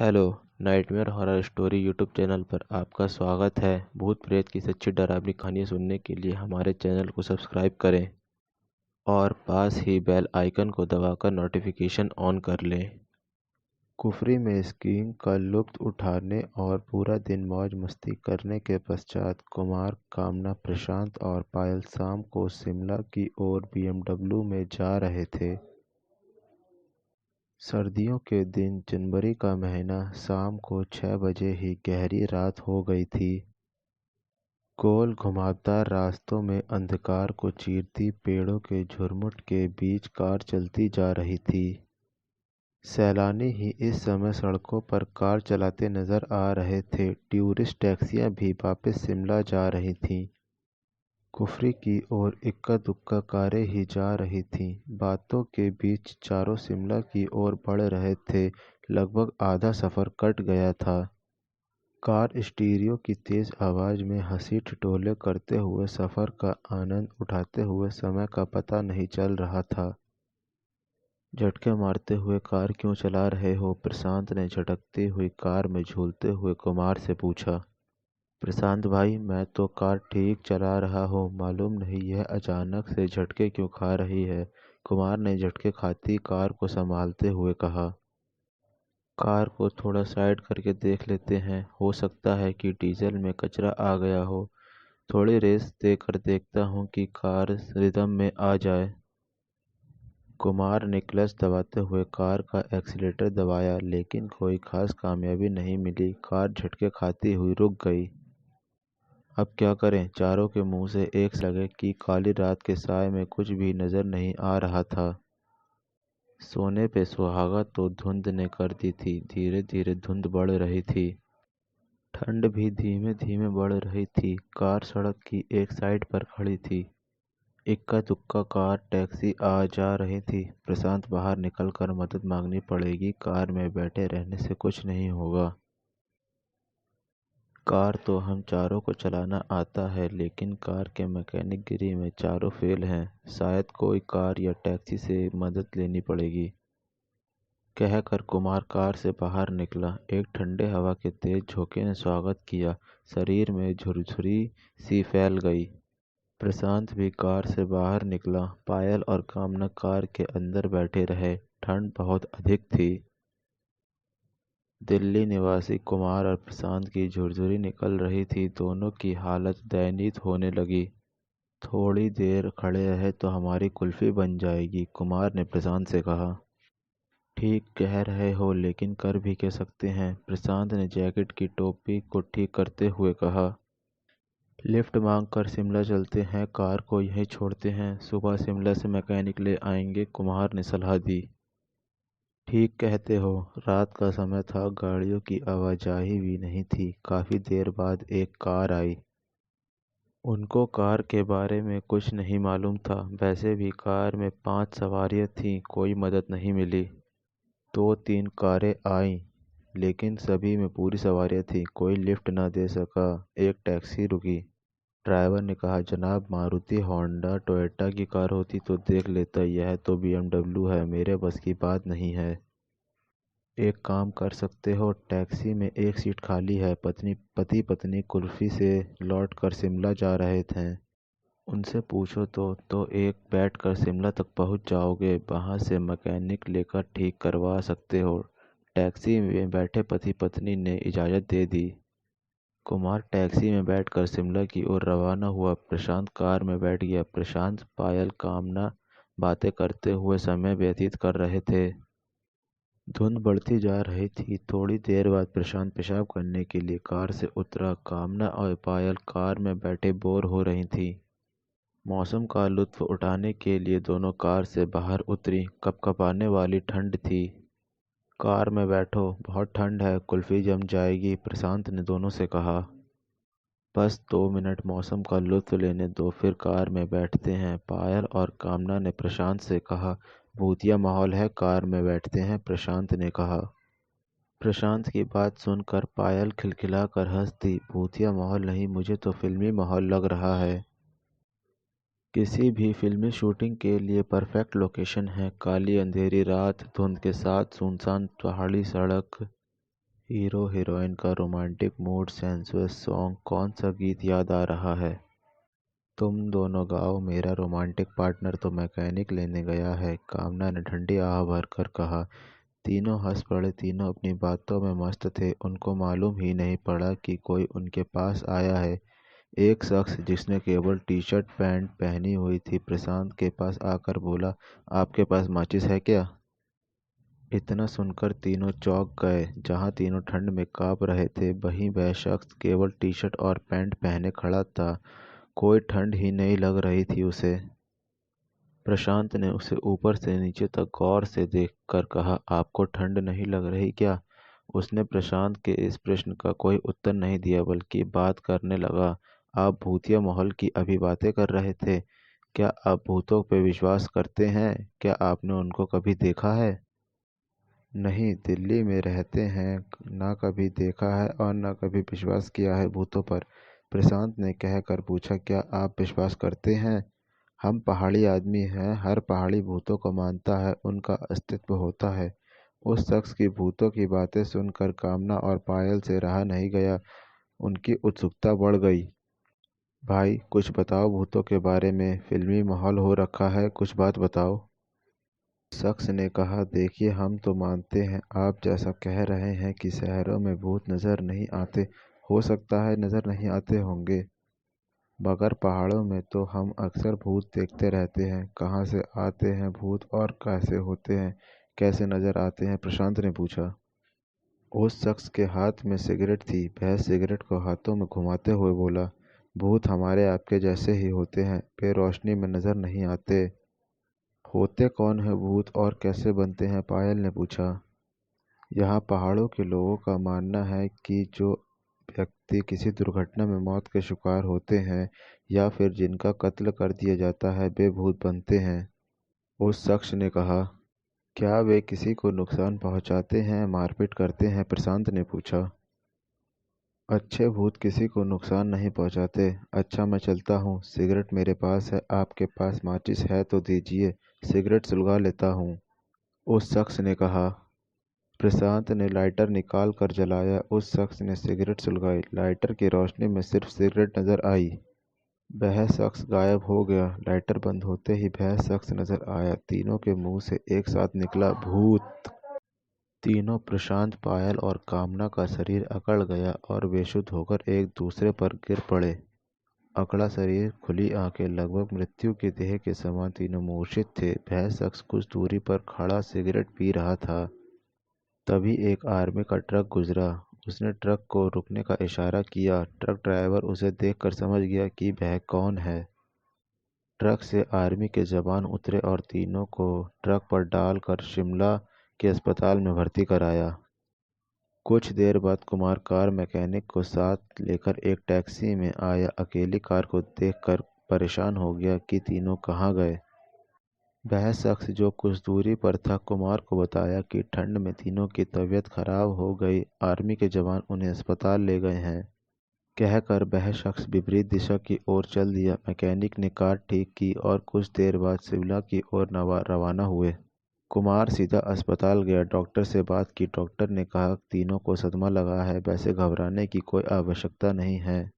Hello. Nightmare horror story YouTube channel पर आपका स्वागत है। भूत प्रेत की सच्ची डरावनी कहानियाँ सुनने के लिए हमारे चैनल को सब्सक्राइब करें और पास ही बेल आइकन को दबाकर नोटिफिकेशन ऑन कर लें। कुफरी में स्कीइंग का लुत्फ उठाने और पूरा दिन मौज मस्ती करने के पश्चात कुमार, कामना, प्रशांत और पायल शाम को शिमला की ओर BMW में जा रहे थे। सर्दियों के दिन, जनवरी का महीना, शाम को 6 बजे ही गहरी रात हो गई थी। गोल घुमावदार रास्तों में अंधकार को चीरती पेड़ों के झुरमुट के बीच कार चलती जा रही थी। सैलानी ही इस समय सड़कों पर कार चलाते नजर आ रहे थे। टूरिस्ट टैक्सियां भी वापस शिमला जा रही थीं। कुफरी की ओर इक्का दुक्का कारें ही जा रही थीं। बातों के बीच चारों शिमला की ओर बढ़ रहे थे। लगभग आधा सफर कट गया था। कार स्टीरियो की तेज आवाज में हंसी ठिठोले करते हुए सफर का आनंद उठाते हुए समय का पता नहीं चल रहा था। झटके मारते हुए कार क्यों चला रहे हो? प्रशांत ने झटकती हुई कार में झूलते हुए कुमार से पूछा। प्रशांत भाई, मैं तो कार ठीक चला रहा हूँ, मालूम नहीं यह अचानक से झटके क्यों खा रही है। कुमार ने झटके खाती कार को संभालते हुए कहा। कार को थोड़ा साइड करके देख लेते हैं, हो सकता है कि डीजल में कचरा आ गया हो। थोड़ी रेस देकर देखता हूँ कि कार रिदम में आ जाए। कुमार ने क्लच दबाते हुए कार का एक्सीलेटर दबाया, लेकिन कोई खास कामयाबी नहीं मिली। कार झटके खाती हुई रुक गई। अब क्या करें? चारों के मुंह से एक लगे कि काली रात के साए में कुछ भी नजर नहीं आ रहा था। सोने पे सुहागा तो धुंध ने कर दी थी। धीरे धीरे धुंध बढ़ रही थी। ठंड भी धीमे धीमे बढ़ रही थी। कार सड़क की एक साइड पर खड़ी थी। इक्का दुक्का कार टैक्सी आ जा रही थी। प्रशांत, बाहर निकलकर मदद मांगनी पड़ेगी। कार में बैठे रहने से कुछ नहीं होगा। कार तो हम चारों को चलाना आता है, लेकिन कार के मैकेनिक गिरी में चारों फेल हैं। शायद कोई कार या टैक्सी से मदद लेनी पड़ेगी। कहकर कुमार कार से बाहर निकला। एक ठंडे हवा के तेज झोंके ने स्वागत किया। शरीर में झुरझुरी सी फैल गई। प्रशांत भी कार से बाहर निकला। पायल और कामना कार के अंदर बैठे रहे। ठंड बहुत अधिक थी। दिल्ली निवासी कुमार और प्रशांत की झुरझुरी निकल रही थी। दोनों की हालत दयनीय होने लगी। थोड़ी देर खड़े रहे तो हमारी कुल्फी बन जाएगी, कुमार ने प्रशांत से कहा। ठीक कह रहे हो, लेकिन कर भी कह सकते हैं, प्रशांत ने जैकेट की टोपी को ठीक करते हुए कहा। लिफ्ट मांग कर शिमला चलते हैं, कार को यहीं छोड़ते हैं, सुबह शिमला से मैकेनिक ले आएंगे, कुमार ने सलाह दी। ठीक कहते हो। रात का समय था, गाड़ियों की आवाजाही भी नहीं थी। काफी देर बाद एक कार आई। उनको कार के बारे में कुछ नहीं मालूम था। वैसे भी कार में 5 सवारियां थीं, कोई मदद नहीं मिली। 2-3 कारें आईं, लेकिन सभी में पूरी सवारियां थीं। कोई लिफ्ट न दे सका। एक टैक्सी रुकी। ड्राइवर ने कहा, जनाब, मारुति, होंडा, टोयोटा की कार होती तो देख लेता, यह तो BMW है, मेरे बस की बात नहीं है। एक काम कर सकते हो, टैक्सी में एक सीट खाली है। पति पत्नी कुल्फी से लौट कर शिमला जा रहे थे। उनसे पूछो तो एक बैठ कर शिमला तक पहुंच जाओगे। वहां से मैकेनिक लेकर ठीक करवा सकते हो। टैक्सी में बैठे पति पत्नी ने इजाज़त दे दी। कुमार टैक्सी में बैठकर शिमला की ओर रवाना हुआ। प्रशांत कार में बैठ गया। प्रशांत, पायल, कामना बातें करते हुए समय व्यतीत कर रहे थे। धुंध बढ़ती जा रही थी। थोड़ी देर बाद प्रशांत पेशाब करने के लिए कार से उतरा। कामना और पायल कार में बैठे बोर हो रही थी। मौसम का लुत्फ उठाने के लिए दोनों कार से बाहर उतरी। कपकपाने वाली ठंड थी। कार में बैठो, बहुत ठंड है, कुल्फी जम जाएगी, प्रशांत ने दोनों से कहा। बस 2 मिनट मौसम का लुत्फ लेने दो, फिर कार में बैठते हैं, पायल और कामना ने प्रशांत से कहा। भूतिया माहौल है, कार में बैठते हैं, प्रशांत ने कहा। प्रशांत की बात सुनकर पायल खिलखिलाकर हंस दी। भूतिया माहौल नहीं, मुझे तो फिल्मी माहौल लग रहा है। किसी भी फिल्मी शूटिंग के लिए परफेक्ट लोकेशन है। काली अंधेरी रात, धुंध के साथ सुनसान पहाड़ी सड़क, हीरो हीरोइन का रोमांटिक मूड सेंसुअस सॉन्ग कौन सा गीत याद आ रहा है? तुम दोनों गाओ मेरा रोमांटिक पार्टनर तो मैकेनिक लेने गया है, कामना ने ठंडी आह भरकर कहा। तीनों हंस पड़े। तीनों अपनी बातों में मस्त थे। उनको मालूम ही नहीं पड़ा कि कोई उनके पास आया है। एक शख्स जिसने केवल टी शर्ट पैंट पहनी हुई थी प्रशांत के पास आकर बोला, आपके पास माचिस है क्या? इतना सुनकर तीनों चौंक गए। जहां तीनों ठंड में कांप रहे थे वहीं वह शख्स केवल टी शर्ट और पैंट पहने खड़ा था। कोई ठंड ही नहीं लग रही थी उसे। प्रशांत ने उसे ऊपर से नीचे तक गौर से देखकर कहा, आपको ठंड नहीं लग रही क्या? उसने प्रशांत के इस प्रश्न का कोई उत्तर नहीं दिया बल्कि बात करने लगा। आप भूतिया माहौल की अभी बातें कर रहे थे। क्या आप भूतों पे विश्वास करते हैं? क्या आपने उनको कभी देखा है? नहीं, दिल्ली में रहते हैं, ना कभी देखा है और ना कभी विश्वास किया है भूतों पर। प्रशांत ने कहकर पूछा, क्या आप विश्वास करते हैं? हम पहाड़ी आदमी हैं, हर पहाड़ी भूतों को मानता है, उनका अस्तित्व होता है। उस शख्स की भूतों की बातें सुनकर कामना और पायल से रहा नहीं गया। उनकी उत्सुकता बढ़ गई। भाई कुछ बताओ भूतों के बारे में, फिल्मी माहौल हो रखा है, कुछ बात बताओ। शख्स ने कहा, देखिए हम तो मानते हैं आप जैसा कह रहे हैं कि शहरों में भूत नज़र नहीं आते। हो सकता है नज़र नहीं आते होंगे, मगर पहाड़ों में तो हम अक्सर भूत देखते रहते हैं। कहाँ से आते हैं भूत और कैसे होते हैं, कैसे नज़र आते हैं? प्रशांत ने पूछा। उस शख्स के हाथ में सिगरेट थी। वह सिगरेट को हाथों में घुमाते हुए बोला, भूत हमारे आपके जैसे ही होते हैं, बेरोशनी में नज़र नहीं आते। होते कौन है भूत और कैसे बनते हैं? पायल ने पूछा। यहाँ पहाड़ों के लोगों का मानना है कि जो व्यक्ति किसी दुर्घटना में मौत के शिकार होते हैं या फिर जिनका कत्ल कर दिया जाता है वे भूत बनते हैं। उस शख्स ने कहा। क्या वे किसी को नुकसान पहुंचाते हैं, मारपीट करते हैं? प्रशांत ने पूछा। अच्छे भूत किसी को नुकसान नहीं पहुंचाते। अच्छा मैं चलता हूँ, सिगरेट मेरे पास है, आपके पास माचिस है तो दीजिए, सिगरेट सुलगा लेता हूँ। उस शख्स ने कहा। प्रशांत ने लाइटर निकाल कर जलाया। उस शख्स ने सिगरेट सुलगाई। लाइटर की रोशनी में सिर्फ सिगरेट नजर आई। वह शख्स गायब हो गया। लाइटर बंद होते ही वह शख्स नजर आया। तीनों के मुंह से एक साथ निकला, भूत। तीनों, प्रशांत, पायल और कामना का शरीर अकड़ गया और बेसुध होकर एक दूसरे पर गिर पड़े। अकड़ा शरीर, खुली आंखें, लगभग मृत्यु की देह के समान तीनों मूर्छित थे। वह शख्स कुछ दूरी पर खड़ा सिगरेट पी रहा था। तभी एक आर्मी का ट्रक गुजरा। उसने ट्रक को रुकने का इशारा किया। ट्रक ड्राइवर उसे देखकर समझ गया कि वह कौन है। ट्रक से आर्मी के जवान उतरे और तीनों को ट्रक पर डालकर शिमला के अस्पताल में भर्ती कराया। कुछ देर बाद कुमार कार मैकेनिक को साथ लेकर एक टैक्सी में आया। अकेली कार को देखकर परेशान हो गया कि तीनों कहाँ गए। वह शख्स जो कुछ दूरी पर था कुमार को बताया कि ठंड में तीनों की तबीयत खराब हो गई, आर्मी के जवान उन्हें अस्पताल ले गए हैं। कहकर वह शख्स विपरीत दिशा की ओर चल दिया। मैकेनिक ने कार ठीक की और कुछ देर बाद शिमला की ओर रवाना हुए। कुमार सीधा अस्पताल गया। डॉक्टर से बात की। डॉक्टर ने कहा तीनों को सदमा लगा है, वैसे घबराने की कोई आवश्यकता नहीं है,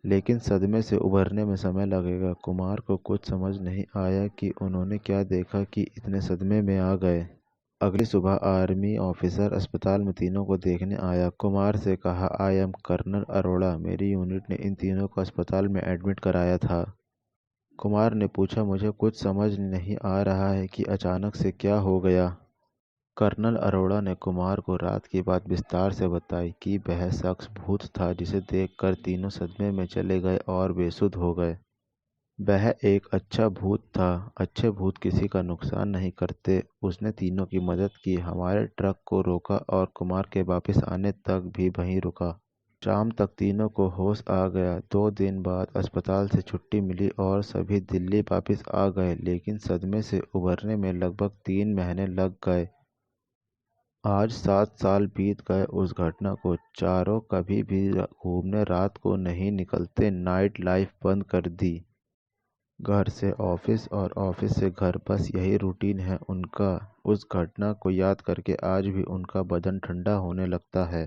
लेकिन सदमे से उभरने में समय लगेगा। कुमार को कुछ समझ नहीं आया कि उन्होंने क्या देखा कि इतने सदमे में आ गए। अगली सुबह आर्मी ऑफिसर अस्पताल में तीनों को देखने आया। कुमार से कहा, आई एम कर्नल अरोड़ा, मेरी यूनिट ने इन तीनों को अस्पताल में एडमिट कराया था। कुमार ने पूछा, मुझे कुछ समझ नहीं आ रहा है कि अचानक से क्या हो गया। कर्नल अरोड़ा ने कुमार को रात की बात विस्तार से बताई कि वह शख्स भूत था जिसे देखकर तीनों सदमे में चले गए और बेसुध हो गए। वह एक अच्छा भूत था। अच्छे भूत किसी का नुकसान नहीं करते। उसने तीनों की मदद की, हमारे ट्रक को रोका और कुमार के वापस आने तक भी वहीं रुका। शाम तक तीनों को होश आ गया। 2 दिन बाद अस्पताल से छुट्टी मिली और सभी दिल्ली वापस आ गए, लेकिन सदमे से उभरने में लगभग 3 महीने लग गए। आज 7 साल बीत गए उस घटना को। चारों कभी भी घूमने रात को नहीं निकलते। नाइट लाइफ बंद कर दी। घर से ऑफिस और ऑफिस से घर, बस यही रूटीन है उनका। उस घटना को याद करके आज भी उनका बदन ठंडा होने लगता है।